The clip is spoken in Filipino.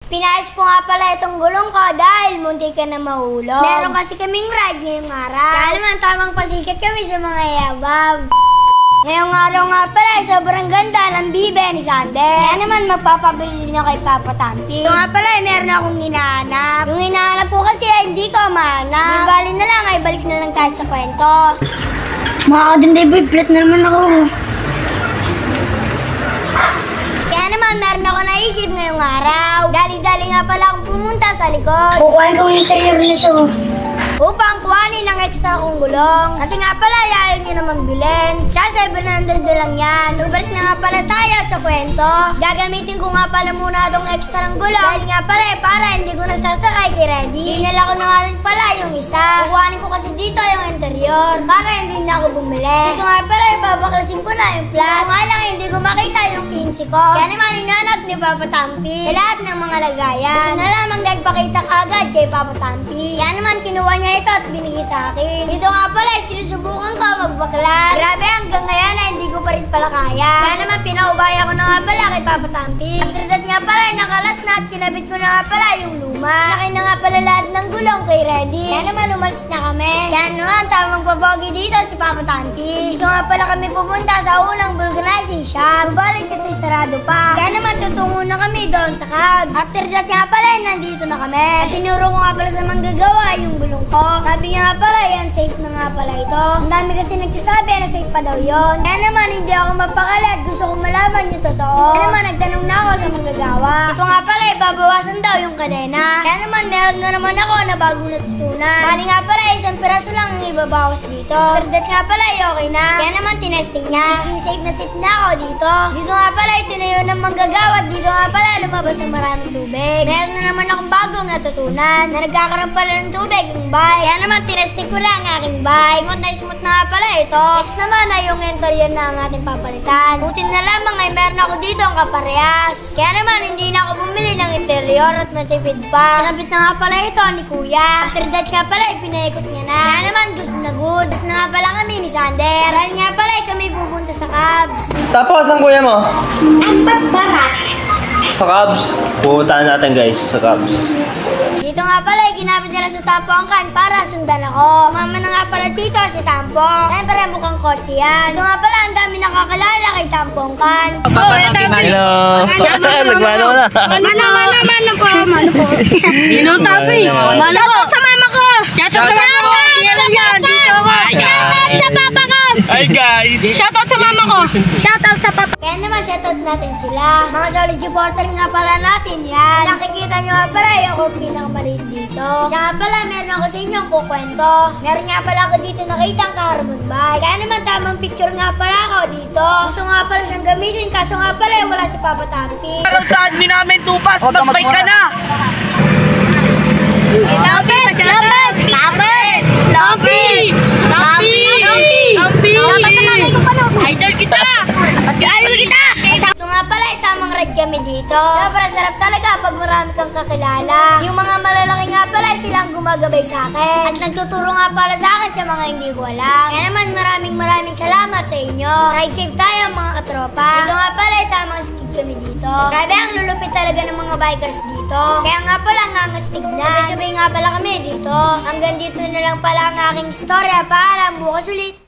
Pinayos ko nga pala itong gulong ko dahil munti ka na mahulog. Meron kasi kaming ride ngayong araw. Kaya naman tamang pasikat kami sa mga yabab. Ngayong araw nga pala, sobrang ganda ng bibe ni Sander. Kaya naman magpapabili din ako kay Papa Tampi. Ito nga pala, meron akong hinahanap. Yung hinahanap ko kasi ay hindi ko mahanap. Di bali na lang, ay balik na lang tayo sa kwento. Makakadinday boy, plate na naman ako. Kaya naman, meron ako naisip ngayong araw. Dali-dali nga pala akong pumunta sa likod. Kukuhain ko yung interior nito. Upang kuhanin ng extra kong gulong. Kasi nga pala, ayaw nyo naman bilhin. Siya, 700 na lang yan. So, balik na nga pala tayo sa kwento. Gagamitin ko nga pala muna itong extra ng gulong. Dahil nga pala, para hindi ko nasasakay kay Reddy. Dinala ko na nga rin pala yung isa. Kukuhanin ko kasi dito yung interior. Para hindi na ako bumili. Dito nga pala, ibabaklasin ko na yung plan. So nga lang, hindi ko makita yung 15 ko. Kaya naman, inanap ni Papa Tampi sa lahat ng mga lagayan. Ito na lamang nagpakita kagad kay Papa Tampi. Kaya naman, kinuha niya ito at binigay sa akin. Dito nga pala, sinusubukan ko magbaklas. Grabe, hanggang ngayon ay hindi ko pa rin pala kaya. Kaya naman, pinaubaya ko na nga pala kay Papa Tampi. After that nga pala, nakalas na at kinabit ko na nga pala yung luma. Laki na nga pala lahat ng gulong kay Reddy. Kaya naman, umalis na kami. Kaya naman, tamang papogi dito si Papa Tampi. Dito nga pala kami pupunta sa unang vulcanizing shop. Balik ito'y sarado pa. Kaya naman, tutungo na kami doon sa cabs. After that nga pala, nandito na kami. At tinuro ko nga pala sa manggagawa yung gulong ko. Sabi niya nga pala, yan, safe na nga pala ito. Ang dami kasi nagsasabi na safe pa daw yun. Kaya naman, hindi ako mapakalat. Gusto kong malaman yung totoo. Kaya naman, nagtanong na ako sa manggagawa. Ito nga pala, babawasan daw yung kadena. Kaya naman, meron na naman ako na bagong natutunan. Bali nga pala, isang piraso lang ang ibabawas dito. Pero that nga pala, okay na. Kaya naman, tinesting niya. Naging safe na ako dito. Dito nga pala, itinayo ng manggagawa. Dito nga pala, lumabas ng maraming tubig. Meron na naman akong bagong natutunan na nagkakaroon pala ng tubig yung bike. Kaya naman, tinesting ko lang ang aking bike. Smooth na nga pala ito. Next naman ay yung interior na ang ating papalitan. Buti na lamang ay meron ako dito ang kaparehas. Kaya naman, hindi na ako bumili ng interior at natipid pa. Kinabit na nga pala ito ni Kuya. After that nga pala, ipinaikot niya na. Kaya naman, good na good. Tapos na nga pala kami ni Sander. Dahil nga pala, kami pupunta sa cabs. Tapos, ang kuya mo? Ang pagbarat. Sa Cubs. Pupuntahan natin guys, sa Cubs. Dito nga pala, ginamit nila sa tampongkan para sundan ako. Mama na nga pala dito si Tampong. Siyempre, mukhang kotse yan. Dito nga pala, ang dami nakakalala kay Tampongkan. Hello! Nagmano na. Mano po. Sino Tapi? Mano po? Sa mama ko. Shoutout sa mama ko. Shoutout sa papa ko. Hi guys! Shoutout sa mama ko. Shoutout sa papa. Kaya naman, shoutout natin sila. Mga solid supporter nga pala natin yan. Nakikita nyo nga pala, ako pinakamaliit dito. Siya nga pala, meron ako sa inyong kukwento. Meron nga pala ako dito nakita ang carbon bike. Kaya naman, tamang picture nga pala ako dito. Gusto nga pala siyang gamitin, kaso nga pala, wala si Papa Tampi. Pero sa admin namin, Tupas, mag-bike ka na! Lapit! Idol kita! Ito nga pala, tamang ride kami dito. Sobrang sarap talaga pag marami kang kakilala. Yung mga malalaki nga pala, silang gumagabay sa akin. At nagtuturo nga pala sa akin sa mga hindi ko alam. Kaya naman, maraming salamat sa inyo. Ride safe tayo mga katropa. Ito nga pala, tamang skid kami dito. Grabe, ang lulupit talaga ng mga bikers dito. Kaya nga pala, nangastig na. Sabay-sabay nga pala kami dito. Hanggang dito na lang pala ang aking storya. Para bukas ulit.